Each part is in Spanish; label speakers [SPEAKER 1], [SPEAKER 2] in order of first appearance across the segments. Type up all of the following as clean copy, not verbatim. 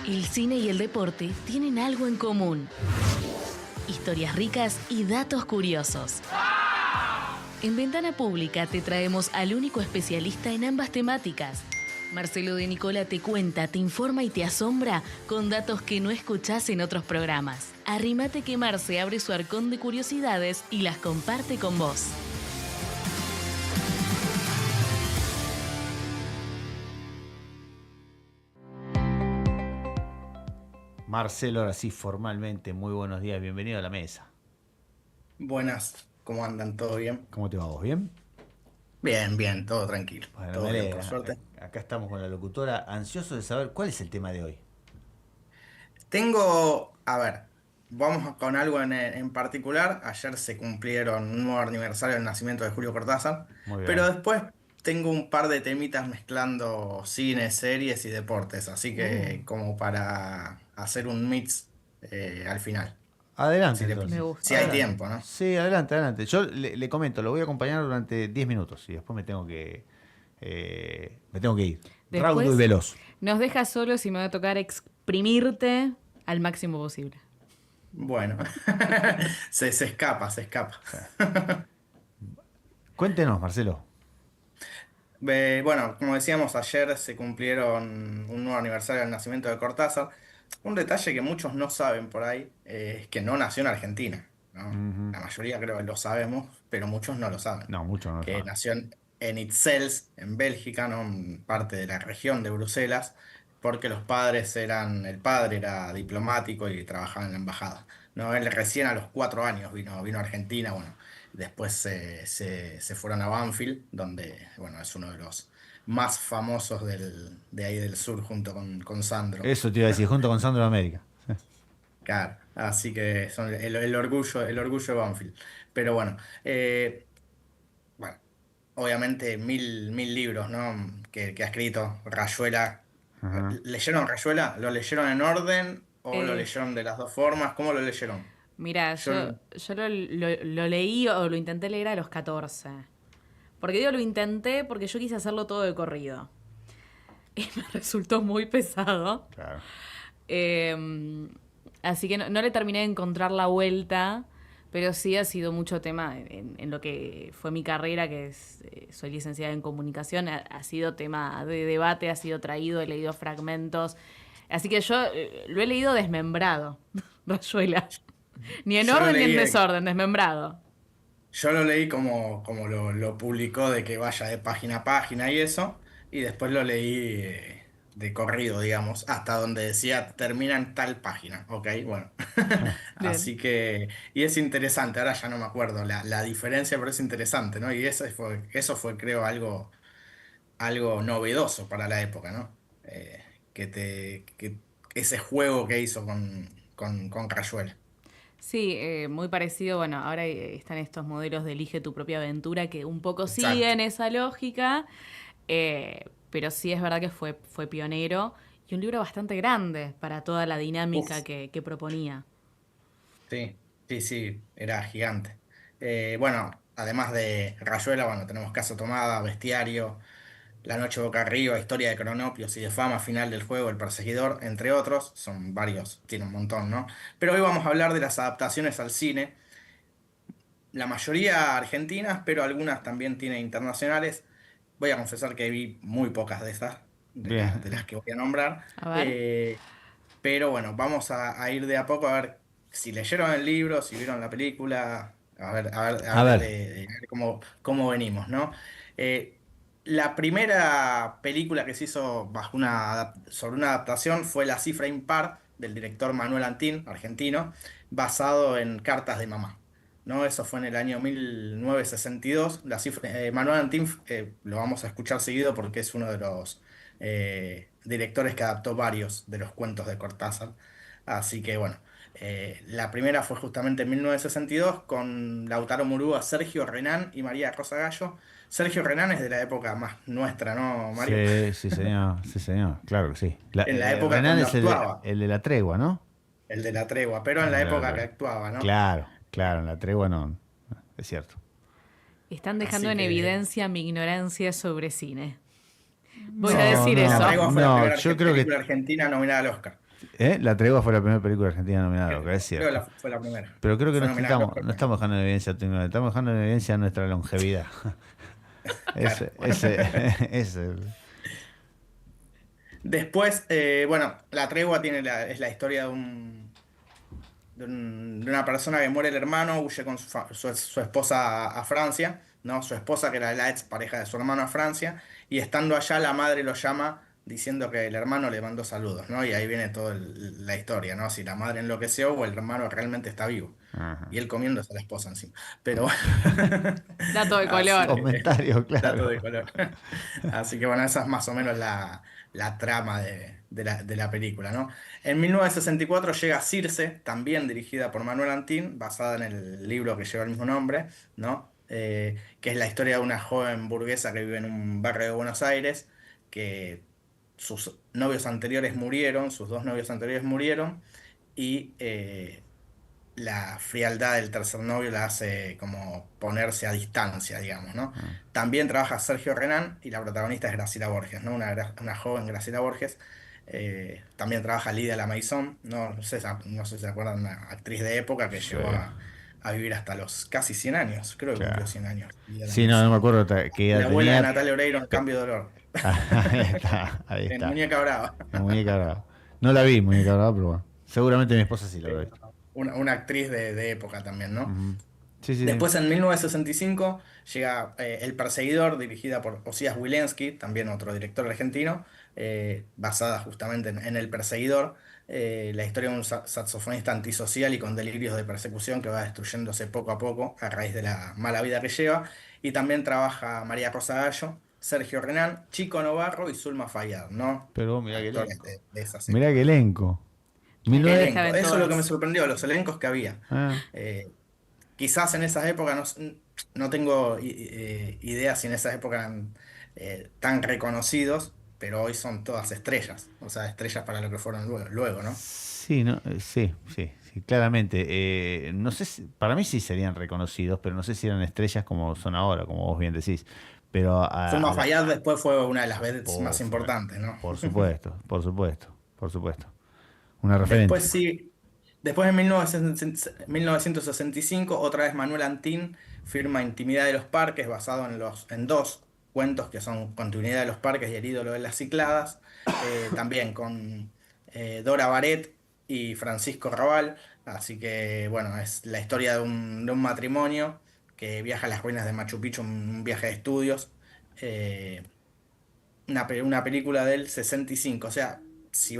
[SPEAKER 1] El cine y el deporte tienen algo en común. Historias ricas y datos curiosos. En Ventana Pública te traemos al único especialista en ambas temáticas. Marcelo de Nicola te cuenta, te informa y te asombra con datos que no escuchás en otros programas. Arrímate que Marce abre su arcón de curiosidades y las comparte con vos.
[SPEAKER 2] Marcelo, ahora sí, formalmente, muy buenos días, bienvenido a la mesa.
[SPEAKER 3] Buenas, ¿cómo andan? ¿Todo bien?
[SPEAKER 2] ¿Cómo te va vos? ¿Bien?
[SPEAKER 3] Bien, bien, todo tranquilo.
[SPEAKER 2] Bueno, me
[SPEAKER 3] Todo bien, por
[SPEAKER 2] alegra.
[SPEAKER 3] suerte.
[SPEAKER 2] Acá estamos con la locutora, ansioso de saber cuál es el tema de hoy.
[SPEAKER 3] A ver, con algo en particular. Ayer se cumplieron un nuevo aniversario del nacimiento de Julio Cortázar,
[SPEAKER 2] Muy
[SPEAKER 3] pero
[SPEAKER 2] bien.
[SPEAKER 3] después tengo un par de temitas mezclando cine, series y deportes, así que como para hacer un mix al final,
[SPEAKER 2] Adelante
[SPEAKER 3] si,
[SPEAKER 1] Me
[SPEAKER 2] entonces,
[SPEAKER 1] gusta.
[SPEAKER 3] si hay
[SPEAKER 2] adelante.
[SPEAKER 3] tiempo, ¿no?
[SPEAKER 2] Sí, adelante, adelante. Yo le comento, lo voy a acompañar durante 10 minutos y después me tengo que ir. Raudo y
[SPEAKER 1] Después
[SPEAKER 2] veloz.
[SPEAKER 1] nos dejas solos y me va a tocar exprimirte al máximo posible.
[SPEAKER 3] Bueno, se escapa, se escapa.
[SPEAKER 2] Sí. Cuéntenos, Marcelo.
[SPEAKER 3] Bueno, como decíamos, ayer se cumplieron un nuevo aniversario del nacimiento de Cortázar. Un detalle que muchos no saben por ahí es que no nació en Argentina, ¿no?
[SPEAKER 2] Ujú.
[SPEAKER 3] La mayoría creo que lo sabemos, pero muchos no lo saben.
[SPEAKER 2] No, mucho no lo
[SPEAKER 3] Que
[SPEAKER 2] saben.
[SPEAKER 3] nació en Ixelles, en Bélgica, ¿no? En parte de la región de Bruselas, porque el padre era diplomático y trabajaba en la embajada, ¿no? Él recién a los 4 años vino a Argentina, bueno. Después se fueron a Banfield, donde, bueno, es uno de los más famosos de ahí del sur, junto con Sandro.
[SPEAKER 2] Eso te iba a decir, junto con Sandro de América.
[SPEAKER 3] Claro, así que son el orgullo de Banfield. Pero bueno, obviamente mil libros, ¿no? Que ha escrito Rayuela.
[SPEAKER 2] Ajá.
[SPEAKER 3] ¿Leyeron Rayuela? ¿Lo leyeron en orden o lo
[SPEAKER 1] Eh,
[SPEAKER 3] leyeron de las dos formas? ¿Cómo lo leyeron?
[SPEAKER 1] Mira,
[SPEAKER 3] Yo,
[SPEAKER 1] yo lo leí o lo intenté leer a los 14. Porque digo lo intenté porque yo quise hacerlo todo de corrido. Y me resultó muy pesado.
[SPEAKER 2] Claro.
[SPEAKER 1] Eh, Así que no le terminé de encontrar la vuelta, pero sí ha sido mucho tema en lo que fue mi carrera, que soy licenciada en comunicación, ha sido tema de debate, ha sido traído, he leído fragmentos. Así que yo lo he leído desmembrado, Rayuela. Ni en
[SPEAKER 3] yo lo
[SPEAKER 1] orden ni en
[SPEAKER 3] leí.
[SPEAKER 1] desorden, desmembrado.
[SPEAKER 3] Yo lo leí como lo publicó, de que vaya de página a página y eso, y después lo leí de corrido, digamos, hasta donde decía termina en tal página, ¿ok? Bueno,
[SPEAKER 1] Bien.
[SPEAKER 3] así que, y es interesante, ahora ya no me acuerdo la diferencia, pero es interesante, ¿no? Y eso fue, creo, algo novedoso para la época, ¿no? Que ese juego que hizo con Rayuela.
[SPEAKER 1] Sí, muy parecido. Bueno, ahora están estos modelos de Elige tu propia aventura que un poco
[SPEAKER 3] Exacto.
[SPEAKER 1] siguen esa lógica, pero sí es verdad que fue pionero y un libro bastante grande para toda la dinámica
[SPEAKER 3] Uf.
[SPEAKER 1] que proponía.
[SPEAKER 3] Sí, sí, sí, era gigante. Bueno, además de Rayuela, bueno, tenemos Casa Tomada, Bestiario, La Noche Boca Arriba, Historia de Cronopios y de Fama, Final del Juego, El Perseguidor, entre otros. Son varios, tiene un montón, ¿no? Pero hoy vamos a hablar de las adaptaciones al cine, la mayoría argentinas, pero algunas también tiene internacionales. Voy a confesar que vi muy pocas de estas, de las
[SPEAKER 2] Bien.
[SPEAKER 3] que voy a nombrar.
[SPEAKER 1] A ver.
[SPEAKER 3] Eh, pero bueno, vamos a ir de a poco a ver si leyeron el libro, si vieron la película,
[SPEAKER 2] A ver.
[SPEAKER 3] de ver cómo venimos, ¿no? Eh, la primera película que se hizo sobre una adaptación fue La Cifra Impar, del director Manuel Antín, argentino, basado en Cartas de Mamá, ¿no? Eso fue en el año 1962. Manuel Antín, lo vamos a escuchar seguido porque es uno de los directores que adaptó varios de los cuentos de Cortázar. Así que bueno, la primera fue justamente en 1962 con Lautaro Murúa, Sergio Renán y María Rosa Gallo. Sergio Renán es de la época más nuestra, ¿no, Mario?
[SPEAKER 2] Sí, sí, señor. Sí, señor. Claro que sí.
[SPEAKER 3] En la época
[SPEAKER 2] Renan
[SPEAKER 3] cuando
[SPEAKER 2] es el de,
[SPEAKER 3] actuaba,
[SPEAKER 2] el de la tregua, ¿no?
[SPEAKER 3] el de la tregua, pero en
[SPEAKER 2] El
[SPEAKER 3] la
[SPEAKER 2] de la
[SPEAKER 3] época que
[SPEAKER 2] tregua.
[SPEAKER 3] actuaba, ¿no?
[SPEAKER 2] Claro, claro, en la tregua no. Es cierto.
[SPEAKER 1] Están dejando
[SPEAKER 3] Así
[SPEAKER 1] en
[SPEAKER 3] que
[SPEAKER 1] evidencia mi ignorancia sobre cine. Voy a
[SPEAKER 3] Sergio,
[SPEAKER 2] No,
[SPEAKER 1] decir
[SPEAKER 3] La
[SPEAKER 1] eso.
[SPEAKER 2] no,
[SPEAKER 3] tregua fue la
[SPEAKER 2] no.
[SPEAKER 3] primera
[SPEAKER 2] Yo creo que
[SPEAKER 3] película argentina nominada al Oscar.
[SPEAKER 2] La Tregua fue la primera película argentina nominada, lo que es
[SPEAKER 3] Creo que
[SPEAKER 2] cierto.
[SPEAKER 3] fue la primera.
[SPEAKER 2] Pero creo que
[SPEAKER 3] Fue
[SPEAKER 2] no
[SPEAKER 3] nominada al
[SPEAKER 2] estamos,
[SPEAKER 3] Oscar
[SPEAKER 2] no
[SPEAKER 3] también.
[SPEAKER 2] estamos dejando en evidencia tecnológica, estamos dejando en evidencia nuestra longevidad.
[SPEAKER 3] Claro.
[SPEAKER 2] Ese.
[SPEAKER 3] Después, bueno, La Tregua es la historia de una persona que muere el hermano, huye con su esposa a Francia, ¿no? Su esposa, que era la ex pareja de su hermano, a Francia, y estando allá la madre lo llama diciendo que el hermano le mandó saludos, ¿no? Y ahí viene toda la historia, ¿no? Si la madre enloqueció o el hermano realmente está vivo. Y
[SPEAKER 2] Ajá.
[SPEAKER 3] él comiéndose a la esposa encima. Pero bueno.
[SPEAKER 4] Dato de
[SPEAKER 3] Así
[SPEAKER 4] color.
[SPEAKER 3] que,
[SPEAKER 2] Comentario,
[SPEAKER 3] dato de
[SPEAKER 2] claro.
[SPEAKER 3] color. Así que bueno, esa es más o menos la trama de la película, ¿no? En 1964 llega Circe, también dirigida por Manuel Antín, basada en el libro que lleva el mismo nombre, ¿no? Que es la historia de una joven burguesa que vive en un barrio de Buenos Aires, que sus novios anteriores murieron, sus dos novios anteriores murieron, y la frialdad del tercer novio la hace como ponerse a distancia, digamos, ¿no?
[SPEAKER 2] Ah.
[SPEAKER 3] También trabaja Sergio Renán y la protagonista es Graciela Borges, ¿no? Una joven Graciela Borges. También trabaja Lidia Lamaison, ¿no? No sé si se acuerdan, una actriz de época que
[SPEAKER 2] Sí,
[SPEAKER 3] llegó a vivir hasta los casi 100 años, creo que cumplió
[SPEAKER 2] claro.
[SPEAKER 3] 100 años, Lidia
[SPEAKER 2] Sí, no, no
[SPEAKER 3] Lamaison.
[SPEAKER 2] me acuerdo qué edad
[SPEAKER 3] La abuela de
[SPEAKER 2] tenía.
[SPEAKER 3] Natalia Oreiro en
[SPEAKER 2] pe-
[SPEAKER 3] Cambio de Dolor,
[SPEAKER 2] Ahí está, ahí
[SPEAKER 3] en
[SPEAKER 2] está.
[SPEAKER 3] Muñeca Brava.
[SPEAKER 2] La muñeca brava. No la vi, muñeca brava, pero bueno. Seguramente mi esposa sí la habrá visto.
[SPEAKER 3] Una actriz de época también, ¿no?
[SPEAKER 2] Ujú. Sí, sí, sí.
[SPEAKER 3] Después, en 1965, llega El Perseguidor, dirigida por Osías Wilensky, también otro director argentino, basada justamente en El Perseguidor, la historia de un saxofonista antisocial y con delirios de persecución que va destruyéndose poco a poco a raíz de la mala vida que lleva. Y también trabaja María Rosa Gallo, Sergio Renán, Chico Novarro y Zulma Fayad, ¿no?
[SPEAKER 2] Pero mirá qué
[SPEAKER 3] Actores
[SPEAKER 2] elenco.
[SPEAKER 3] de esas
[SPEAKER 2] Mirá qué
[SPEAKER 3] épocas.
[SPEAKER 2] elenco.
[SPEAKER 4] Acá que
[SPEAKER 2] 19...
[SPEAKER 4] estaba
[SPEAKER 3] Elenco,
[SPEAKER 4] en
[SPEAKER 3] eso es lo que me
[SPEAKER 4] todas.
[SPEAKER 3] sorprendió, los elencos que había.
[SPEAKER 2] Ah,
[SPEAKER 3] Eh, Quizás en esas épocas, no tengo idea si en esas épocas eran tan reconocidos, pero hoy son todas estrellas, o sea, estrellas para lo que fueron luego, ¿no?
[SPEAKER 2] sí, no, sí, sí, sí, claramente. No sé para mí sí serían reconocidos, pero no sé si eran estrellas como son ahora, como vos bien decís. Pero
[SPEAKER 3] Zulma Fayad después fue una de las vedettes más
[SPEAKER 2] Fue-
[SPEAKER 3] importantes, ¿no?
[SPEAKER 2] por supuesto, por supuesto, por supuesto. Una referente.
[SPEAKER 3] Después sí, después en 1965, otra vez Manuel Antín firma Intimidad de los Parques, basado en dos cuentos que son Continuidad de los Parques y El ídolo de las Cicladas, también con Dora Baret y Francisco Rabal. Así que, bueno, es la historia de un matrimonio que viaja a las ruinas de Machu Picchu, un viaje de estudios. eh, una película del 65. O sea, si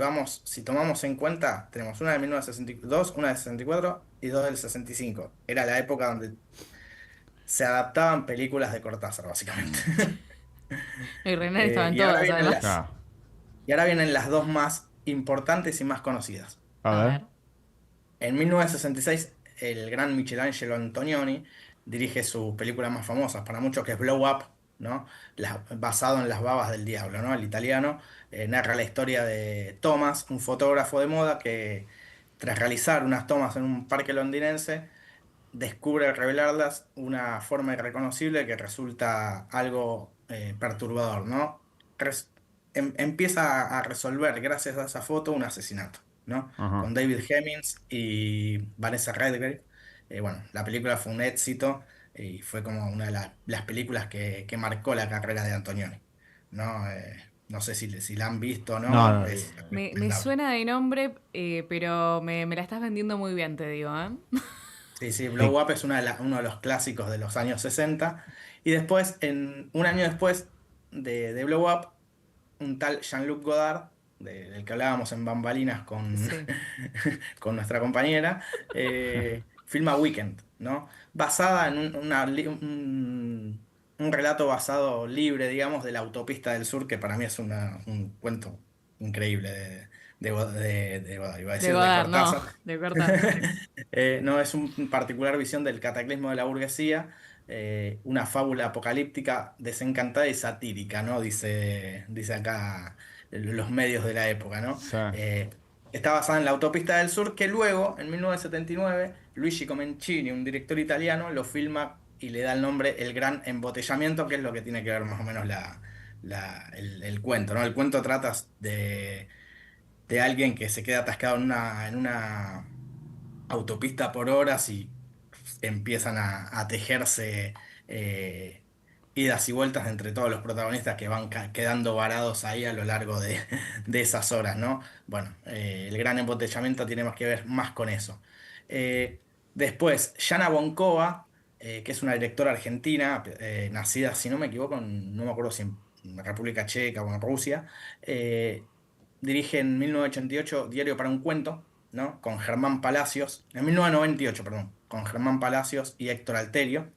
[SPEAKER 3] tomamos en cuenta, tenemos una de 1962, una de 64 y dos del 65. Era la época donde se adaptaban películas de Cortázar, básicamente.
[SPEAKER 4] Y Renan estaba en
[SPEAKER 3] Y ahora
[SPEAKER 4] todas,
[SPEAKER 3] vienen
[SPEAKER 4] además.
[SPEAKER 2] Ah,
[SPEAKER 3] las dos más importantes y más conocidas.
[SPEAKER 2] a
[SPEAKER 4] A
[SPEAKER 2] ver.
[SPEAKER 4] ver.
[SPEAKER 3] En 1966, el gran Michelangelo Antonioni dirige sus películas más famosas, para muchos que es Blow Up, ¿no? Basado en Las babas del diablo, ¿no? El italiano narra la historia de Thomas, un fotógrafo de moda que tras realizar unas tomas en un parque londinense, descubre al revelarlas una forma irreconocible que resulta algo perturbador, ¿no? Empieza a resolver, gracias a esa foto, un asesinato, ¿no?
[SPEAKER 2] Ajá.
[SPEAKER 3] Con David Hemmings y Vanessa Redgrave. Bueno, la película fue un éxito y fue como una de las películas que marcó la carrera de Antonioni, ¿no? No sé si la han visto o
[SPEAKER 2] No,
[SPEAKER 3] no,
[SPEAKER 2] no,
[SPEAKER 3] es
[SPEAKER 4] Me
[SPEAKER 3] recomendable.
[SPEAKER 4] suena de nombre, pero me la estás vendiendo muy bien, te digo, ¿eh?
[SPEAKER 3] Sí, sí,
[SPEAKER 2] eh,
[SPEAKER 3] Blow Up es uno de los clásicos de los años 60. Y después, un año después de Blow Up, un tal Jean-Luc Godard, del que hablábamos en Bambalinas
[SPEAKER 4] Sí.
[SPEAKER 3] con nuestra compañera, filma Weekend, ¿no? Basada en un relato basado libre, digamos, de la autopista del sur, que para mí es un cuento increíble de Godard, iba a
[SPEAKER 4] De
[SPEAKER 3] decir de
[SPEAKER 4] Godard, no,
[SPEAKER 3] Cortázar.
[SPEAKER 4] de Cortázar.
[SPEAKER 3] No, es un particular visión del cataclismo de la burguesía, una fábula apocalíptica desencantada y satírica, ¿no? Dice acá los medios de la época, ¿no?
[SPEAKER 2] sí.
[SPEAKER 3] Está basada en la autopista del sur, que luego, en 1979, Luigi Comencini, un director italiano, lo filma y le da el nombre El Gran Embotellamiento, que es lo que tiene que ver más o menos el cuento, ¿no? El cuento trata de alguien que se queda atascado en una autopista por horas y empiezan a tejerse eh, idas y vueltas entre todos los protagonistas que van quedando varados ahí a lo largo de, de esas horas, ¿no? Bueno, el gran embotellamiento tiene más que ver más con eso. Después, Jana Boncova, que es una directora argentina, nacida, si no me equivoco, no me acuerdo si en la República Checa o en Rusia, eh, dirige en 1988 Diario para un cuento, ¿no? Con Germán Palacios, en 1998, perdón, con Germán Palacios y Héctor Alterio,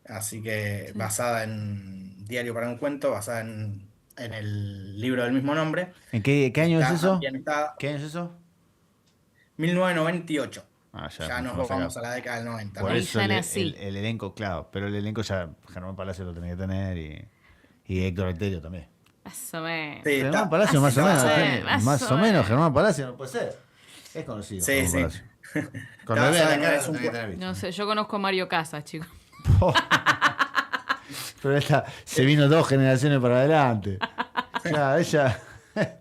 [SPEAKER 3] así que
[SPEAKER 4] Sí.
[SPEAKER 3] basada en Diario para un cuento, basada en el libro del mismo nombre,
[SPEAKER 2] ¿En qué año es
[SPEAKER 3] está
[SPEAKER 2] eso?
[SPEAKER 3] ambientada
[SPEAKER 2] ¿Qué año es eso?
[SPEAKER 3] 1998,
[SPEAKER 2] Ah, ya
[SPEAKER 3] ya nos
[SPEAKER 2] estamos acá.
[SPEAKER 3] vamos a la década del 90,
[SPEAKER 2] Por
[SPEAKER 3] ¿no?
[SPEAKER 4] Ahí
[SPEAKER 2] eso
[SPEAKER 4] ya nací.
[SPEAKER 2] el elenco, claro, pero el elenco ya Germán Palacio lo tenía que tener y Héctor Alterio también.
[SPEAKER 4] Más o menos.
[SPEAKER 3] Sí,
[SPEAKER 2] Germán Palacio más o
[SPEAKER 3] está
[SPEAKER 2] menos,
[SPEAKER 3] basada
[SPEAKER 4] bien, más
[SPEAKER 2] más
[SPEAKER 4] o
[SPEAKER 2] o menos
[SPEAKER 4] menos.
[SPEAKER 2] Germán Palacio no puede ser. Es conocido
[SPEAKER 3] Sí,
[SPEAKER 2] Germán
[SPEAKER 3] sí.
[SPEAKER 2] Palacio.
[SPEAKER 3] Está
[SPEAKER 2] Cuando le vea
[SPEAKER 3] basada
[SPEAKER 2] la
[SPEAKER 3] en
[SPEAKER 2] cara
[SPEAKER 3] es
[SPEAKER 2] lo
[SPEAKER 3] un,
[SPEAKER 2] tenía que tener visto.
[SPEAKER 4] No sé, yo conozco a Mario Casas, chicos.
[SPEAKER 2] Pero esta se vino 2 generaciones para adelante. Claro, ella.
[SPEAKER 3] Germán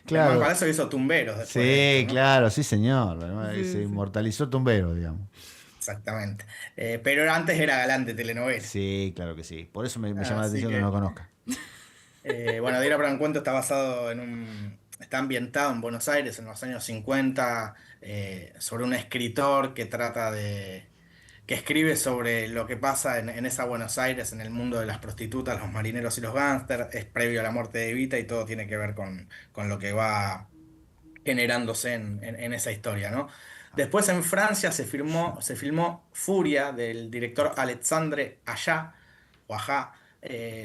[SPEAKER 2] Claro.
[SPEAKER 3] Palacio hizo Tumberos después de
[SPEAKER 2] Sí,
[SPEAKER 3] esto, ¿no?
[SPEAKER 2] claro, sí, señor.
[SPEAKER 4] Sí,
[SPEAKER 2] Se
[SPEAKER 4] sí.
[SPEAKER 2] inmortalizó Tumbero, digamos.
[SPEAKER 3] Exactamente. Pero antes era galán de telenovela.
[SPEAKER 2] Sí, claro que sí. Por eso me llama la
[SPEAKER 3] Así
[SPEAKER 2] atención que no lo
[SPEAKER 3] que,
[SPEAKER 2] conozca.
[SPEAKER 3] bueno, Diario para un cuento está basado en un... Está ambientado en Buenos Aires en los años 50, sobre un escritor que trata de... que escribe sobre lo que pasa en esa Buenos Aires, en el mundo de las prostitutas, los marineros y los gángsters. Es previo a la muerte de Evita y todo tiene que ver con lo que va generándose en esa historia, ¿no? Después en Francia se filmó Furia del director Alexandre Aja, o Aja,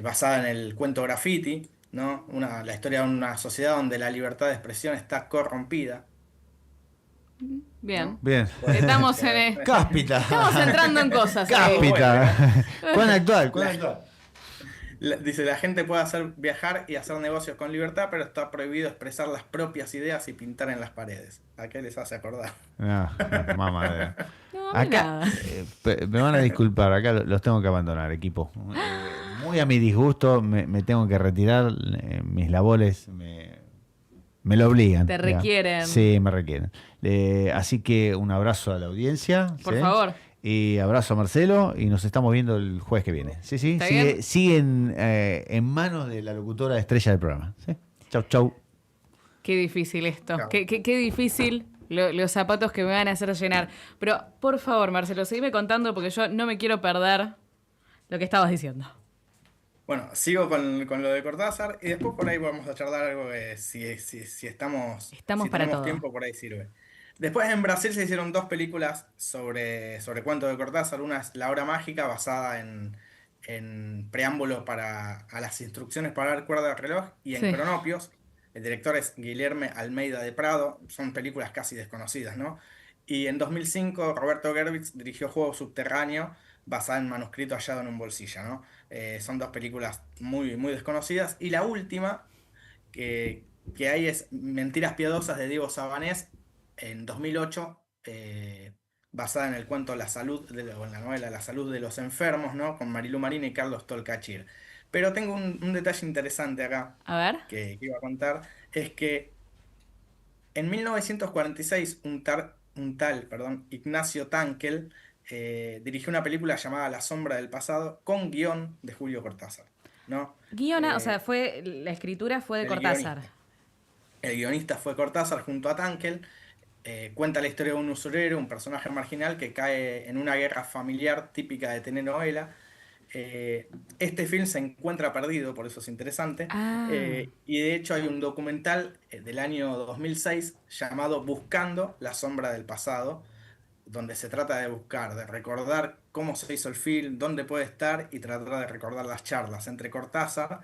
[SPEAKER 3] basada en el cuento Graffiti, ¿no? La historia de una sociedad donde la libertad de expresión está corrompida,
[SPEAKER 4] Bien.
[SPEAKER 3] ¿no?
[SPEAKER 2] Bien.
[SPEAKER 4] Estamos en
[SPEAKER 2] Cáspita.
[SPEAKER 4] estamos entrando en cosas ahí.
[SPEAKER 2] Cáspita. ¿Cuán actual? ¿Cuán
[SPEAKER 3] La-
[SPEAKER 2] actual?
[SPEAKER 3] Dice, la gente puede viajar y hacer negocios con libertad, pero está prohibido expresar las propias ideas y pintar en las paredes. ¿A qué les hace acordar?
[SPEAKER 2] No, mamá.
[SPEAKER 4] No, a mí
[SPEAKER 2] Acá,
[SPEAKER 4] nada.
[SPEAKER 2] me van a disculpar, acá los tengo que abandonar, equipo. Muy a mi disgusto, me tengo que retirar, mis labores me lo obligan.
[SPEAKER 4] Te
[SPEAKER 2] ya.
[SPEAKER 4] requieren.
[SPEAKER 2] Sí, me requieren. Así que un abrazo a la audiencia.
[SPEAKER 4] Por
[SPEAKER 2] ¿sí?
[SPEAKER 4] favor.
[SPEAKER 2] Y abrazo a Marcelo y nos estamos viendo el jueves que viene. Sí, sí,
[SPEAKER 4] ¿Está
[SPEAKER 2] sigue,
[SPEAKER 4] bien?
[SPEAKER 2] sigue en manos de la locutora estrella del programa. ¿sí? Chau, chau.
[SPEAKER 4] Qué difícil esto.
[SPEAKER 3] Chao.
[SPEAKER 4] Qué difícil los zapatos que me van a hacer llenar. Pero, por favor, Marcelo, seguime contando porque yo no me quiero perder lo que estabas diciendo.
[SPEAKER 3] Bueno, sigo con lo de Cortázar y después por ahí vamos a charlar algo que si estamos,
[SPEAKER 4] Estamos
[SPEAKER 3] si
[SPEAKER 4] para
[SPEAKER 3] tenemos
[SPEAKER 4] todo.
[SPEAKER 3] tiempo, por ahí sirve. Después en Brasil se hicieron dos películas sobre cuentos de Cortázar. Una es La Hora Mágica, basada en preámbulo a las instrucciones para dar cuerda al reloj y en
[SPEAKER 4] Sí.
[SPEAKER 3] Cronopios. El director es Guilherme Almeida de Prado. Son películas casi desconocidas, ¿no? Y en 2005 Roberto Gerwitz dirigió Juego Subterráneo, basada en manuscrito hallado en un bolsillo, ¿no? Son dos películas muy, muy desconocidas. Y la última que hay es Mentiras Piadosas de Diego Sabanés en 2008, basada en el cuento La Salud, o en la novela La Salud de los Enfermos, ¿no? Con Marilu Marina y Carlos Tolcachir. Pero tengo un detalle interesante acá
[SPEAKER 4] A ver.
[SPEAKER 3] que iba a contar, es que en 1946 perdón, Ignacio Tankel dirigió una película llamada La Sombra del Pasado con guión de Julio Cortázar, ¿no?
[SPEAKER 4] Guiona, o sea,
[SPEAKER 3] Eh,
[SPEAKER 4] la escritura fue de
[SPEAKER 3] el
[SPEAKER 4] Cortázar.
[SPEAKER 3] guionista. El guionista fue Cortázar junto a Tankel. Cuenta la historia de un usurero, un personaje marginal que cae en una guerra familiar típica de telenovela. Este film se encuentra perdido, por eso es interesante.
[SPEAKER 4] Ah,
[SPEAKER 3] Y de hecho hay un documental del año 2006 llamado Buscando la sombra del pasado, donde se trata de buscar, de recordar cómo se hizo el film, dónde puede estar y tratar de recordar las charlas entre Cortázar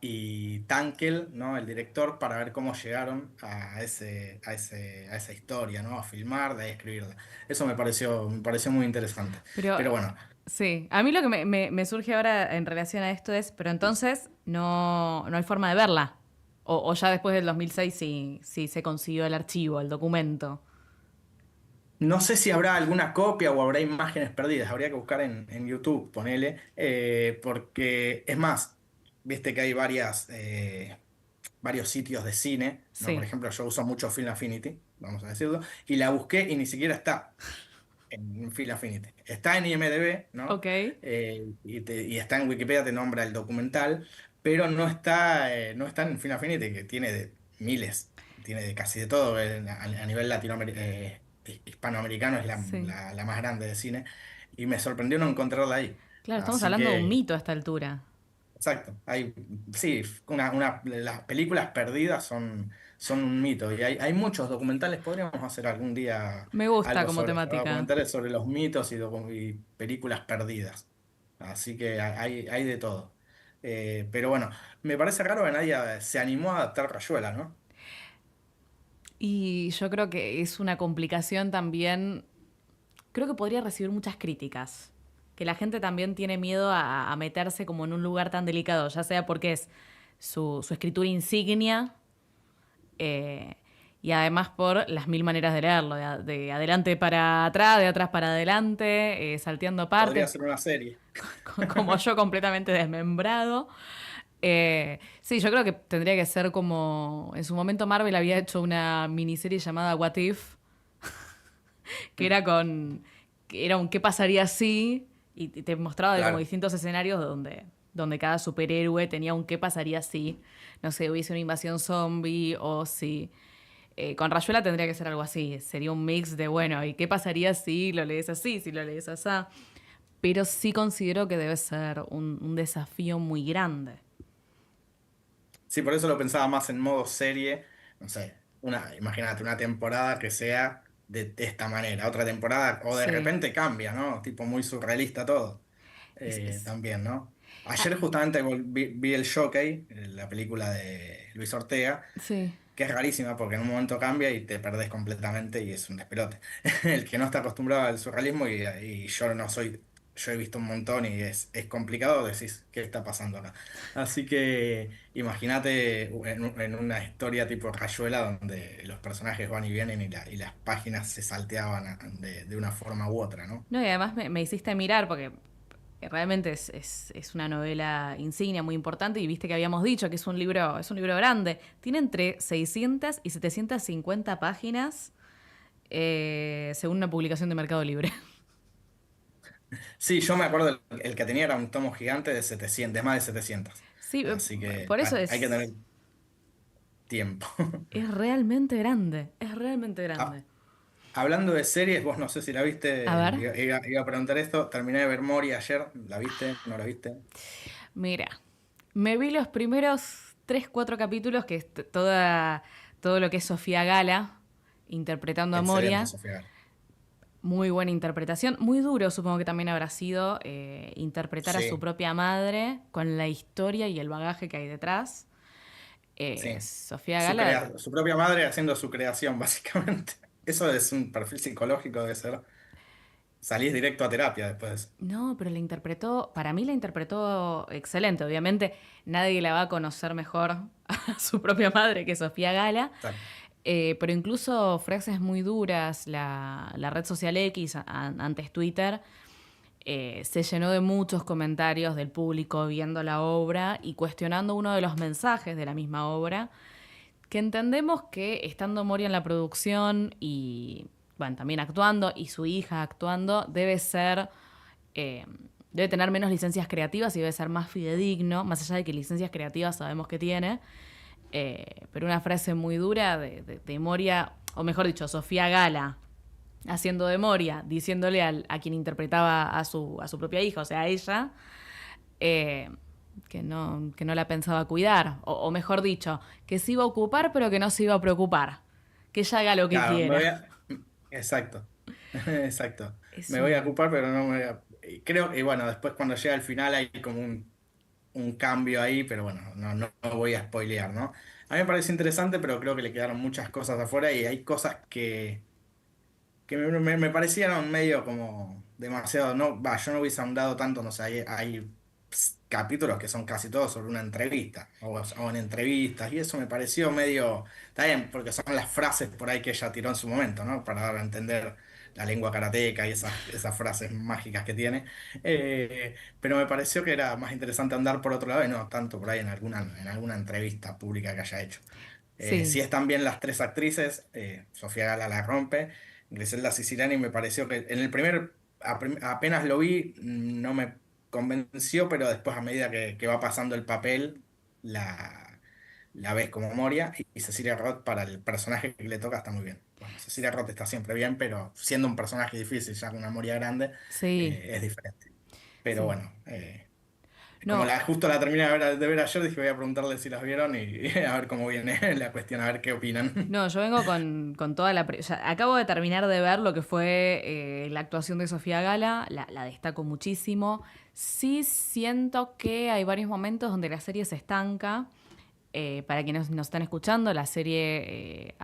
[SPEAKER 3] y Tankel, ¿no? El director, para ver cómo llegaron a esa historia, ¿no? A filmar, de ahí escribirla. Eso me pareció muy interesante.
[SPEAKER 4] pero
[SPEAKER 3] Pero bueno,
[SPEAKER 4] sí. A mí lo que me surge ahora en relación a esto es, pero entonces no hay forma de verla. O ya después del 2006 sí se consiguió el archivo, el documento.
[SPEAKER 3] no sé si habrá alguna copia o habrá imágenes perdidas. Habría que buscar en YouTube, ponele. Porque, es más, viste que hay varios sitios de cine, ¿no? Por
[SPEAKER 4] Sí,
[SPEAKER 3] ejemplo, yo uso mucho Film Affinity, vamos a decirlo, y la busqué y ni siquiera está en Film Affinity. Está en IMDb, ¿no?
[SPEAKER 4] ok.
[SPEAKER 3] Y está en Wikipedia, te nombra el documental, pero no está en Film Affinity, que tiene de miles, tiene de casi de todo. A nivel hispanoamericano es
[SPEAKER 4] Sí.
[SPEAKER 3] la más grande de cine, y me sorprendió no encontrarla ahí.
[SPEAKER 4] Claro, estamos
[SPEAKER 3] Así
[SPEAKER 4] hablando de un
[SPEAKER 3] que,
[SPEAKER 4] mito a esta altura.
[SPEAKER 3] exacto, sí, las películas perdidas son un mito, y hay muchos documentales, podríamos hacer algún día
[SPEAKER 4] Me gusta
[SPEAKER 3] algo
[SPEAKER 4] como
[SPEAKER 3] sobre
[SPEAKER 4] temática.
[SPEAKER 3] documentales sobre los mitos y películas perdidas. Así que hay de todo. Pero bueno, me parece raro que nadie se animó a adaptar Rayuela, ¿no?
[SPEAKER 4] Y yo creo que es una complicación también. Creo que podría recibir muchas críticas. Que la gente también tiene miedo a meterse como en un lugar tan delicado, ya sea porque es su escritura insignia eh, y además por las mil maneras de leerlo, de adelante para atrás, de atrás para adelante, salteando
[SPEAKER 3] Podría
[SPEAKER 4] partes,
[SPEAKER 3] ser una serie.
[SPEAKER 4] como yo completamente desmembrado. Sí, yo creo que tendría que ser como... En su momento Marvel había hecho una miniserie llamada What If, que era con... que era un ¿qué pasaría si? Y te mostraba de como
[SPEAKER 3] Claro.
[SPEAKER 4] distintos escenarios donde cada superhéroe tenía un ¿qué pasaría si? No sé, hubiese una invasión zombie o si... con Rayuela tendría que ser algo así. Sería un mix de, bueno, ¿y qué pasaría si lo lees así, si lo lees así? Pero sí considero que debe ser un desafío muy grande.
[SPEAKER 3] Sí, por eso lo pensaba más en modo serie. No sé, imagínate una temporada que sea de esta manera, otra temporada, o de
[SPEAKER 4] Sí.
[SPEAKER 3] repente cambia, ¿no? Tipo muy surrealista todo.
[SPEAKER 4] Es, es-
[SPEAKER 3] También, ¿no?
[SPEAKER 4] ah,
[SPEAKER 3] Ayer justamente vi el Jockey, la película de Luis Ortega,
[SPEAKER 4] sí.
[SPEAKER 3] que es rarísima porque en un momento cambia y te perdés completamente y es un despelote. El que no está acostumbrado al surrealismo y yo no soy, yo he visto un montón y es complicado, decís, ¿qué está pasando acá? Así que imagínate en una historia tipo Rayuela donde los personajes van y vienen y las páginas se salteaban de una forma u otra, ¿no?
[SPEAKER 4] No, y además me hiciste mirar porque realmente es una novela insignia muy importante y viste que habíamos dicho que es un libro grande. Tiene entre 600 y 750 páginas según una publicación de Mercado Libre.
[SPEAKER 3] Sí, yo me acuerdo el que tenía era un tomo gigante de 700, de más de 700.
[SPEAKER 4] Sí,
[SPEAKER 3] Así que
[SPEAKER 4] por eso
[SPEAKER 3] hay que tener tiempo.
[SPEAKER 4] es realmente grande, es realmente
[SPEAKER 3] Ah,
[SPEAKER 4] grande.
[SPEAKER 3] hablando de series, vos no sé si la
[SPEAKER 4] A
[SPEAKER 3] viste,
[SPEAKER 4] ver,
[SPEAKER 3] iba a preguntar esto, terminé de ver Mori ayer, ¿la viste? ¿No la viste?
[SPEAKER 4] mira, me vi los primeros 3 4 capítulos que es todo lo que es Sofía Gala interpretando a
[SPEAKER 3] Excelente,
[SPEAKER 4] Moria.
[SPEAKER 3] Sofía.
[SPEAKER 4] Muy buena interpretación. Muy duro, supongo que también habrá sido interpretar a su
[SPEAKER 3] Sí,
[SPEAKER 4] propia madre con la historia y el bagaje que hay detrás.
[SPEAKER 3] sí.
[SPEAKER 4] Sofía Gala.
[SPEAKER 3] Su propia madre haciendo su creación, básicamente. Eso es un perfil psicológico, debe ser. Salís directo a terapia después.
[SPEAKER 4] No, pero la interpretó, para mí la interpretó excelente. Obviamente nadie la va a conocer mejor a su propia madre que Sofía Gala.
[SPEAKER 3] Exacto.
[SPEAKER 4] Pero incluso frases muy duras, la red social X, antes Twitter, se llenó de muchos comentarios del público viendo la obra y cuestionando uno de los mensajes de la misma obra, que entendemos que estando Moria en la producción y bueno, también actuando y su hija actuando, eh, debe tener menos licencias creativas y debe ser más fidedigno, más allá de que licencias creativas sabemos que tiene. Pero una frase muy dura de Moria, o mejor dicho, Sofía Gala, haciendo de Moria, diciéndole a quien interpretaba a su propia hija, o sea, a ella, eh, que no la pensaba cuidar. O mejor dicho, que se iba a ocupar, pero que no se iba a preocupar. Que ella haga lo que
[SPEAKER 3] Claro,
[SPEAKER 4] quiera.
[SPEAKER 3] Exacto. Exacto.
[SPEAKER 4] Es
[SPEAKER 3] Me voy a
[SPEAKER 4] un...
[SPEAKER 3] ocupar, pero no me voy a... Creo que, bueno, después cuando llega al final hay como un cambio ahí, pero bueno, no voy a spoilear, ¿no? A mí me parece interesante, pero creo que le quedaron muchas cosas afuera y hay cosas que me parecieron medio como demasiado, no, va, yo no hubiese ahondado tanto, no sé, hay capítulos que son casi todos sobre una entrevista o en entrevistas y eso me pareció medio, está bien, porque son las frases por ahí que ella tiró en su momento, ¿no? Para dar a entender la lengua karateca y esas frases mágicas que tiene. Pero me pareció que era más interesante andar por otro lado y no tanto por ahí en alguna entrevista pública que haya hecho.
[SPEAKER 4] Sí.
[SPEAKER 3] Sí están bien las tres actrices, Sofía Gala la rompe, Griselda Siciliani me pareció que en el apenas lo vi, no me convenció, pero después a medida que va pasando el papel, la ves como Moria y Cecilia Roth para el personaje que le toca está muy bien. Bueno, Cecilia Roth está siempre bien, pero siendo un personaje difícil, ya con una Moria grande,
[SPEAKER 4] Sí,
[SPEAKER 3] es diferente. Pero
[SPEAKER 4] sí.
[SPEAKER 3] bueno, como
[SPEAKER 4] No,
[SPEAKER 3] justo la terminé de ver ayer, dije voy a preguntarle si las vieron y a ver cómo viene la cuestión, a ver qué opinan.
[SPEAKER 4] no, yo vengo con toda la... acabo de terminar de ver lo que fue la actuación de Sofía Gala, la destaco muchísimo. Sí siento que hay varios momentos donde la serie se estanca. Para quienes nos están escuchando, la serie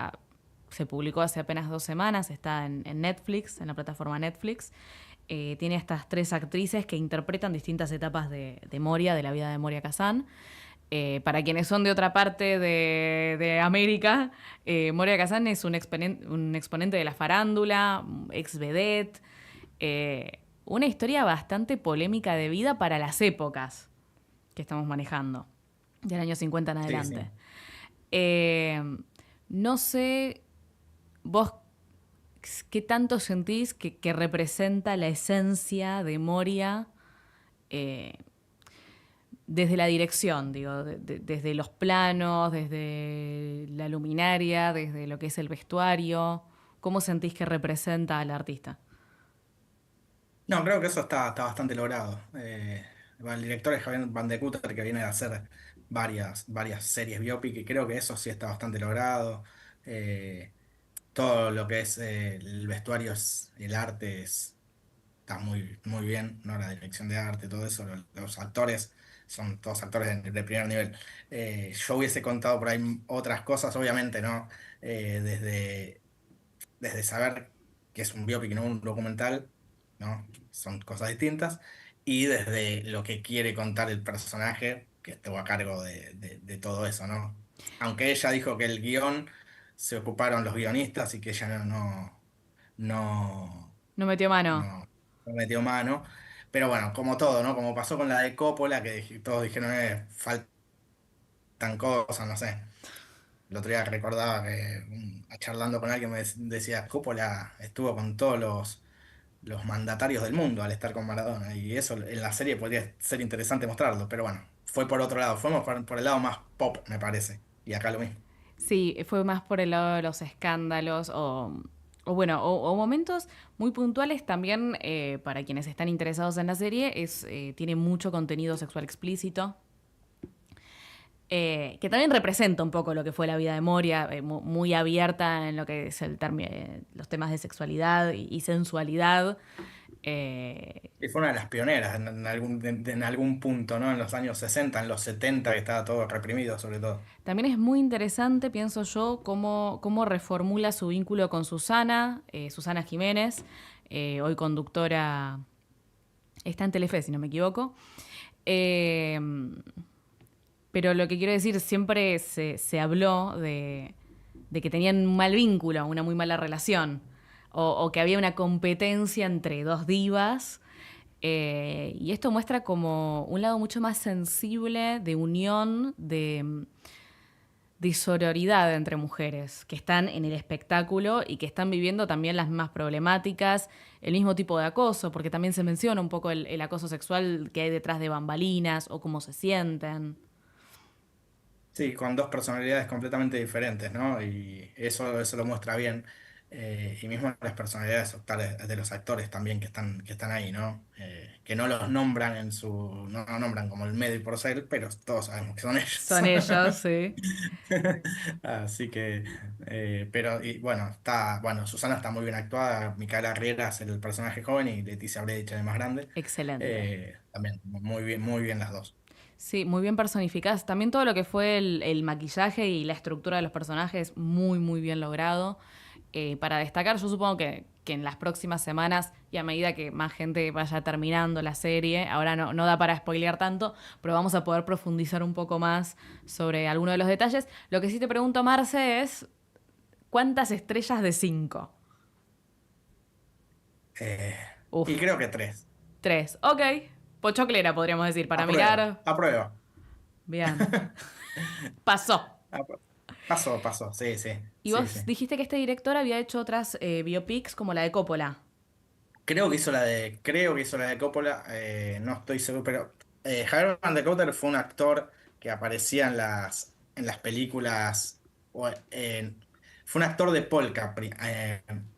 [SPEAKER 4] se publicó hace apenas 2 semanas, está en Netflix, en la plataforma Netflix. Tiene estas 3 actrices que interpretan distintas etapas de Moria, de la vida de Moria Kazan. Para quienes son de otra parte de América, Moria Kazan es un exponente de la farándula, ex vedette, una historia bastante polémica de vida para las épocas que estamos manejando, del año 50 en
[SPEAKER 3] Sí, sí.
[SPEAKER 4] adelante. Eh, no sé, vos, ¿qué tanto sentís que representa la esencia de Moria eh, desde la dirección, digo, desde los planos, desde la luminaria, desde lo que es el vestuario? ¿Cómo sentís que representa al artista?
[SPEAKER 3] No, creo que eso está bastante logrado. Bueno, el director es Javier Van de Kooter, que viene de hacer varias series biopic, y creo que eso sí está bastante logrado. Eh, Todo lo que es el vestuario, el arte está muy, muy bien, ¿no? La dirección de arte, todo eso, los actores son todos actores de primer nivel. Yo hubiese contado por ahí otras cosas, obviamente, ¿no? Desde saber que es un biopic, no un documental, ¿no? Son cosas distintas, y desde lo que quiere contar el personaje, que estuvo a cargo de todo eso, ¿no? Aunque ella dijo que el guión se ocuparon los guionistas y que ella no,
[SPEAKER 4] No metió mano.
[SPEAKER 3] no, no metió mano. Pero bueno, como todo, ¿no? Como pasó con la de Coppola, que todos dijeron, faltan cosas, no sé. El otro día recordaba que charlando con alguien me decía, Coppola estuvo con todos los mandatarios del mundo al estar con Maradona, y eso en la serie podría ser interesante mostrarlo, pero bueno, fue por otro lado, fuimos por el lado más pop, me parece, y acá lo mismo.
[SPEAKER 4] Sí, fue más por el lado de los escándalos o bueno, o momentos muy puntuales también para quienes están interesados en la serie. Tiene mucho contenido sexual explícito, que también representa un poco lo que fue la vida de Moria, muy abierta en lo que es los temas de sexualidad y sensualidad. Eh,
[SPEAKER 3] Y fue una de las pioneras en algún punto, ¿no? En los años 60, en los 70, que estaba todo reprimido, sobre todo.
[SPEAKER 4] También es muy interesante, pienso yo, cómo reformula su vínculo con Susana, Susana Jiménez, hoy conductora, está en Telefe, si no me equivoco. Eh, pero lo que quiero decir, siempre se habló de que tenían un mal vínculo, una muy mala relación, o que había una competencia entre dos divas. Y esto muestra como un lado mucho más sensible de unión, de sororidad entre mujeres que están en el espectáculo y que están viviendo también las mismas problemáticas, el mismo tipo de acoso, porque también se menciona un poco el acoso sexual que hay detrás de bambalinas o cómo se sienten.
[SPEAKER 3] Sí, con dos personalidades completamente diferentes, ¿no? Y eso lo muestra bien. Y mismo las personalidades de los actores también que están ahí, ¿no? Que no los nombran no los nombran como el medio y Porcel, pero todos sabemos que son ellos.
[SPEAKER 4] Son ellos, sí.
[SPEAKER 3] Así que, pero y bueno, bueno, Susana está muy bien actuada, Micaela Riera es el personaje joven y Leticia Brecht es el más grande.
[SPEAKER 4] Excelente.
[SPEAKER 3] También muy bien las dos.
[SPEAKER 4] Sí, muy bien personificadas. También todo lo que fue el maquillaje y la estructura de los personajes, muy, muy bien logrado. Para destacar, yo supongo que en las próximas semanas y a medida que más gente vaya terminando la serie, ahora no da para spoilear tanto, pero vamos a poder profundizar un poco más sobre algunos de los detalles. Lo que sí te pregunto, Marce, es ¿cuántas estrellas de 5?
[SPEAKER 3] Eh,
[SPEAKER 4] Uf,
[SPEAKER 3] y creo que 3.
[SPEAKER 4] 3. Ok. Pochoclera, podríamos decir, para mirar.
[SPEAKER 3] Apruebo.
[SPEAKER 4] Bien. Pasó.
[SPEAKER 3] Apruebo. Pasó, sí, sí,
[SPEAKER 4] Y
[SPEAKER 3] sí, sí.
[SPEAKER 4] vos dijiste que este director había hecho otras biopics como la de Coppola.
[SPEAKER 3] Creo que hizo la de Coppola, no estoy seguro, pero Javier Van de Cotter fue un actor que aparecía en las películas, fue un actor de polka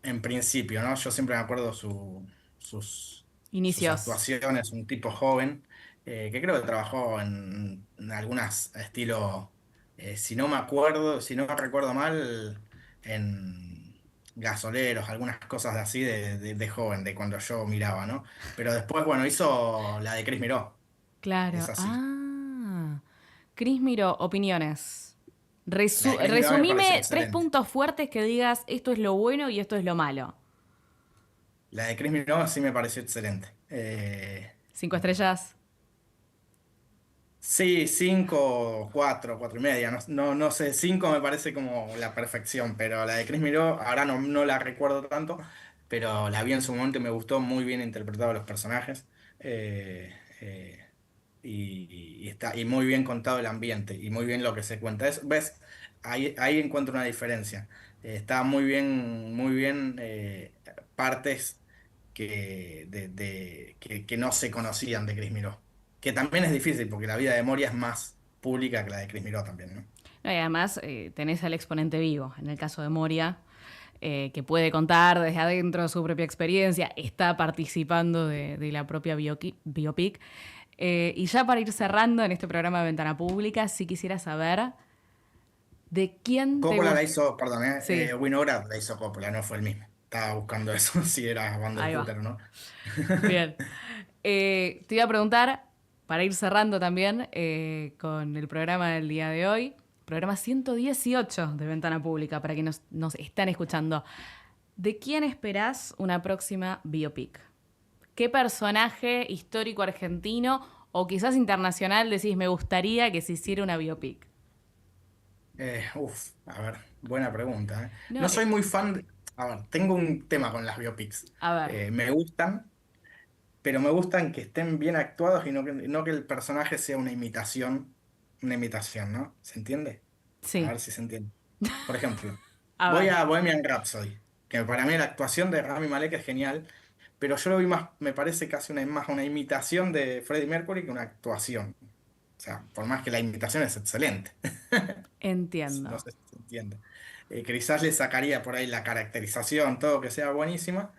[SPEAKER 3] en principio, ¿no? Yo siempre me acuerdo sus
[SPEAKER 4] Inicios.
[SPEAKER 3] actuaciones, un tipo joven, que creo que trabajó en algunas estilo, si no me acuerdo, si no recuerdo mal, en gasoleros, algunas cosas así de joven, de cuando yo miraba, ¿no? Pero después, bueno, hizo la de Chris Miró, es
[SPEAKER 4] Claro.
[SPEAKER 3] así.
[SPEAKER 4] Ah. Cris Miró, opiniones.
[SPEAKER 3] La de Chris Miró me pareció
[SPEAKER 4] Resumime 3
[SPEAKER 3] excelente.
[SPEAKER 4] puntos fuertes que digas esto es lo bueno y esto es lo malo.
[SPEAKER 3] La de Chris Miró sí me pareció excelente.
[SPEAKER 4] 5 estrellas.
[SPEAKER 3] Sí, 5, 4, 4 y media, no sé, 5 me parece como la perfección, pero la de Chris Miró, ahora no la recuerdo tanto, pero la vi en su momento y me gustó muy bien interpretado los personajes, eh, eh, y muy bien contado el ambiente y muy bien lo que se cuenta. ¿Ves? Ahí encuentro una diferencia. Está muy bien, partes que no se conocían de Chris Miró. Que también es difícil, porque la vida de Moria es más pública que la de Chris Miró también, ¿no?
[SPEAKER 4] No, y además tenés al exponente vivo, en el caso de Moria, que puede contar desde adentro su propia experiencia, está participando de la propia biopic. Y ya para ir cerrando en este programa de Ventana Pública, sí quisiera saber de quién te
[SPEAKER 3] Coppola la
[SPEAKER 4] gusta.
[SPEAKER 3] hizo, perdón,
[SPEAKER 4] Sí,
[SPEAKER 3] Winograd la hizo Coppola, no fue el mismo. Estaba buscando eso, si era Van der
[SPEAKER 4] ahí va.
[SPEAKER 3] Hooter o no.
[SPEAKER 4] Bien. Te iba a preguntar, para ir cerrando también con el programa del día de hoy, programa 118 de Ventana Pública, para quienes nos están escuchando. ¿De quién esperás una próxima biopic? ¿Qué personaje histórico argentino o quizás internacional decís me gustaría que se hiciera una biopic?
[SPEAKER 3] A ver, buena pregunta, ¿eh?
[SPEAKER 4] No,
[SPEAKER 3] No soy muy fan a ver, tengo un tema con las biopics.
[SPEAKER 4] a ver,
[SPEAKER 3] Me gustan, pero me gustan que estén bien actuados y no que el personaje sea una imitación, ¿no? ¿Se entiende? A
[SPEAKER 4] sí,
[SPEAKER 3] ver si se entiende. Por ejemplo,
[SPEAKER 4] a
[SPEAKER 3] voy
[SPEAKER 4] ver,
[SPEAKER 3] a Bohemian Rhapsody, que para mí la actuación de Rami Malek es genial, pero yo lo vi más, me parece casi más una imitación de Freddie Mercury que una actuación. O sea, por más que la imitación es excelente. No
[SPEAKER 4] entiendo.
[SPEAKER 3] sé si se entiende. Quizás le sacaría por ahí la caracterización, todo que sea buenísima,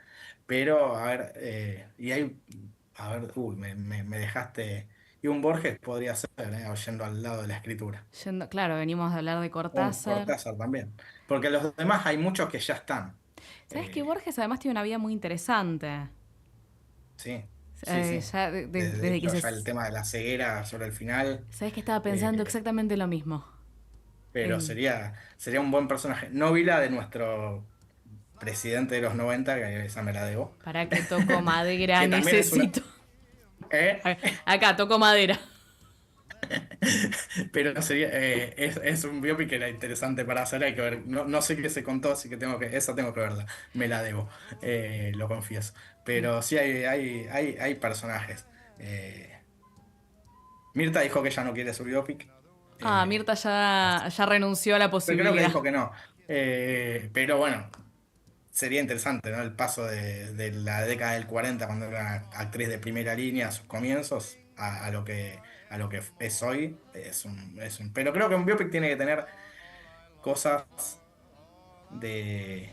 [SPEAKER 3] pero a ver, a ver, me dejaste. Y un Borges podría ser, oyendo al lado de la escritura.
[SPEAKER 4] Claro, venimos de hablar de
[SPEAKER 3] Un
[SPEAKER 4] Cortázar.
[SPEAKER 3] Cortázar también. Porque los demás hay muchos que ya están.
[SPEAKER 4] ¿Sabes que
[SPEAKER 3] Eh,
[SPEAKER 4] Borges además tiene una vida muy interesante?
[SPEAKER 3] sí, sí, sí.
[SPEAKER 4] Ya
[SPEAKER 3] De
[SPEAKER 4] desde que
[SPEAKER 3] hecho,
[SPEAKER 4] se...
[SPEAKER 3] ya el tema de la ceguera sobre el final,
[SPEAKER 4] ¿Sabes que estaba pensando
[SPEAKER 3] eh,
[SPEAKER 4] exactamente lo mismo?
[SPEAKER 3] pero
[SPEAKER 4] En-
[SPEAKER 3] sería un buen personaje. No vi la de nuestro presidente de los 90, que esa me la debo.
[SPEAKER 4] para que toco madera,
[SPEAKER 3] Que también es una.
[SPEAKER 4] necesito.
[SPEAKER 3] ¿Eh?
[SPEAKER 4] Acá, toco madera.
[SPEAKER 3] Pero es un biopic que era interesante para hacer, hay que ver. No sé qué se contó, así que esa tengo que verla. Me la debo, lo confieso. Pero sí hay personajes. Eh, Mirta dijo que ella no quiere su biopic.
[SPEAKER 4] Ah,
[SPEAKER 3] eh,
[SPEAKER 4] Mirta ya renunció a la
[SPEAKER 3] pero creo que
[SPEAKER 4] posibilidad.
[SPEAKER 3] dijo que no. Pero bueno, sería interesante, ¿no? El paso de la década del 40, cuando era actriz de primera línea, a sus comienzos, a lo que es hoy. Pero creo que un biopic tiene que tener cosas de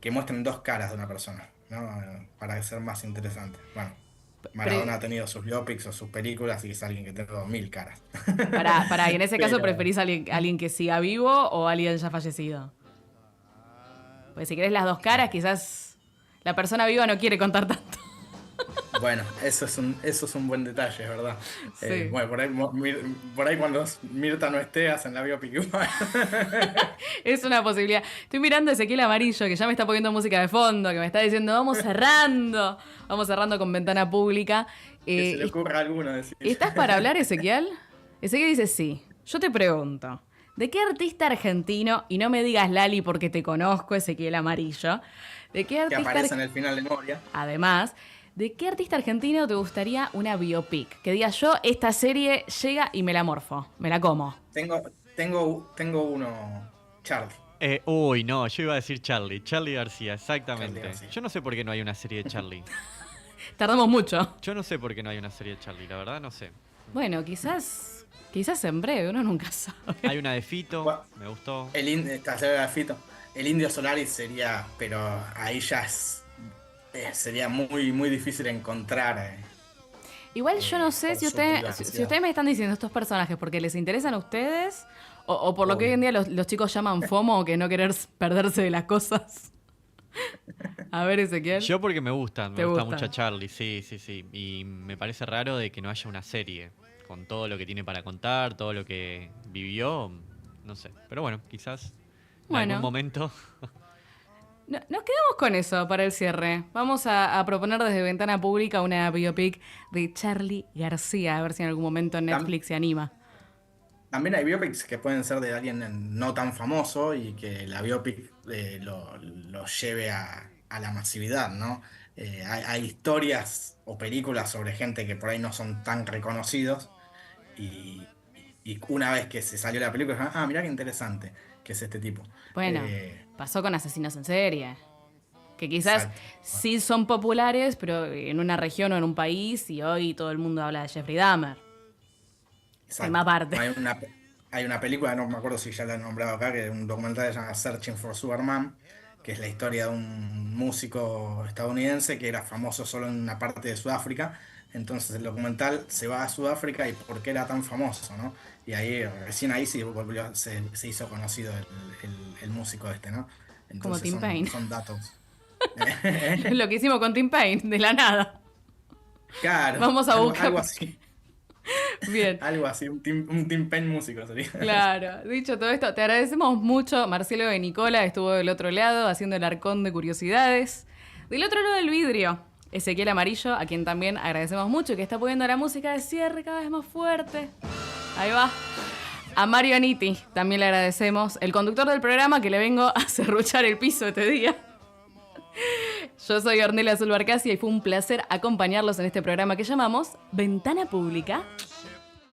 [SPEAKER 3] que muestren dos caras de una persona, ¿no? Para ser más interesante. Bueno, Maradona
[SPEAKER 4] Pre-
[SPEAKER 3] ha tenido sus biopics o sus películas y es alguien que tiene 2000 caras.
[SPEAKER 4] y en ese caso,
[SPEAKER 3] Pero,
[SPEAKER 4] ¿preferís a alguien que siga vivo o alguien ya fallecido? Pues si querés las dos caras, quizás la persona viva no quiere contar tanto.
[SPEAKER 3] bueno, eso es un buen detalle, es verdad.
[SPEAKER 4] Sí.
[SPEAKER 3] Bueno, por ahí cuando Mirta no esté, hacen la biopic igual.
[SPEAKER 4] Es una posibilidad. Estoy mirando a Ezequiel Amarillo, que ya me está poniendo música de fondo, que me está diciendo, vamos cerrando con Ventana Pública.
[SPEAKER 3] Que se le
[SPEAKER 4] Eh,
[SPEAKER 3] ocurra a alguno decir.
[SPEAKER 4] ¿Estás para hablar, Ezequiel? Ezequiel dice sí. Yo te pregunto, ¿De qué artista argentino, y no me digas Lali porque te conozco, Ezequiel Amarillo, de qué
[SPEAKER 3] Que
[SPEAKER 4] artista,
[SPEAKER 3] aparece en el final de Moria.
[SPEAKER 4] además, ¿de qué artista argentino te gustaría una biopic? Que diga yo, esta serie llega y me la morfo, me la como.
[SPEAKER 3] Tengo uno, Charlie.
[SPEAKER 5] Uy, no, yo iba a decir Charlie García, exactamente.
[SPEAKER 3] Charlie García.
[SPEAKER 5] Yo no sé por qué no hay una serie de Charlie.
[SPEAKER 4] Tardamos mucho.
[SPEAKER 5] Yo no sé por qué no hay una serie de Charlie, la verdad no sé.
[SPEAKER 4] Bueno, quizás en breve, uno nunca sabe.
[SPEAKER 5] Hay una de Fito,
[SPEAKER 3] Bueno,
[SPEAKER 5] me gustó.
[SPEAKER 3] Esta serie de Fito. El Indio Solari sería, pero ahí ya sería muy, muy difícil encontrar.
[SPEAKER 4] Igual yo no sé
[SPEAKER 3] por
[SPEAKER 4] si
[SPEAKER 3] su
[SPEAKER 4] ustedes,
[SPEAKER 3] privacidad.
[SPEAKER 4] si ustedes me están diciendo estos personajes porque les interesan a ustedes o por lo que hoy en día los chicos llaman FOMO, que no querer perderse de las cosas. A ver, Ezequiel.
[SPEAKER 5] Yo porque me gusta
[SPEAKER 4] ¿Te
[SPEAKER 5] mucho
[SPEAKER 4] gusta?
[SPEAKER 5] Charlie, sí. Y me parece raro de que no haya una serie con todo lo que tiene para contar, todo lo que vivió, no sé. Pero bueno, quizás en
[SPEAKER 4] Bueno.
[SPEAKER 5] algún momento.
[SPEAKER 4] Nos quedamos con eso para el cierre. Vamos a proponer desde Ventana Pública una biopic de Charly García, a ver si en algún momento Netflix se anima.
[SPEAKER 3] También hay biopics que pueden ser de alguien no tan famoso y que la biopic lo lleve a la masividad, ¿no? Hay historias o películas sobre gente que por ahí no son tan reconocidos y una vez que se salió la película, mirá qué interesante que es este tipo.
[SPEAKER 4] Bueno, pasó con Asesinos en Serie. Que quizás
[SPEAKER 3] Exacto.
[SPEAKER 4] sí son populares, pero en una región o en un país, y hoy todo el mundo habla de Jeffrey Dahmer.
[SPEAKER 3] Exacto.
[SPEAKER 4] Tema aparte.
[SPEAKER 3] Hay una película, no me acuerdo si ya la he nombrado acá, que es un documental que se llama Searching for Superman, que es la historia de un músico estadounidense que era famoso solo en una parte de Sudáfrica. Entonces el documental se va a Sudáfrica y por qué era tan famoso, ¿no? Y recién ahí se hizo conocido el músico este, ¿no? Entonces
[SPEAKER 4] Como Tim Payne.
[SPEAKER 3] son datos.
[SPEAKER 4] Lo que hicimos con Tim Payne, de la nada.
[SPEAKER 3] Claro.
[SPEAKER 4] Vamos a
[SPEAKER 3] algo-
[SPEAKER 4] buscar.
[SPEAKER 3] Algo así.
[SPEAKER 4] Bien.
[SPEAKER 3] Algo así, un Tim Payne músico sería.
[SPEAKER 4] Claro, dicho todo esto, te agradecemos mucho. Marcelo de Nicola estuvo del otro lado haciendo el arcón de curiosidades. Del otro lado del vidrio, Ezequiel Amarillo, a quien también agradecemos mucho y que está poniendo la música de cierre cada vez más fuerte. Ahí va. A Mario Nitti también le agradecemos, el conductor del programa que le vengo a serruchar el piso este día. Yo soy Ornella Zulbarcasi y fue un placer acompañarlos en este programa que llamamos Ventana Pública.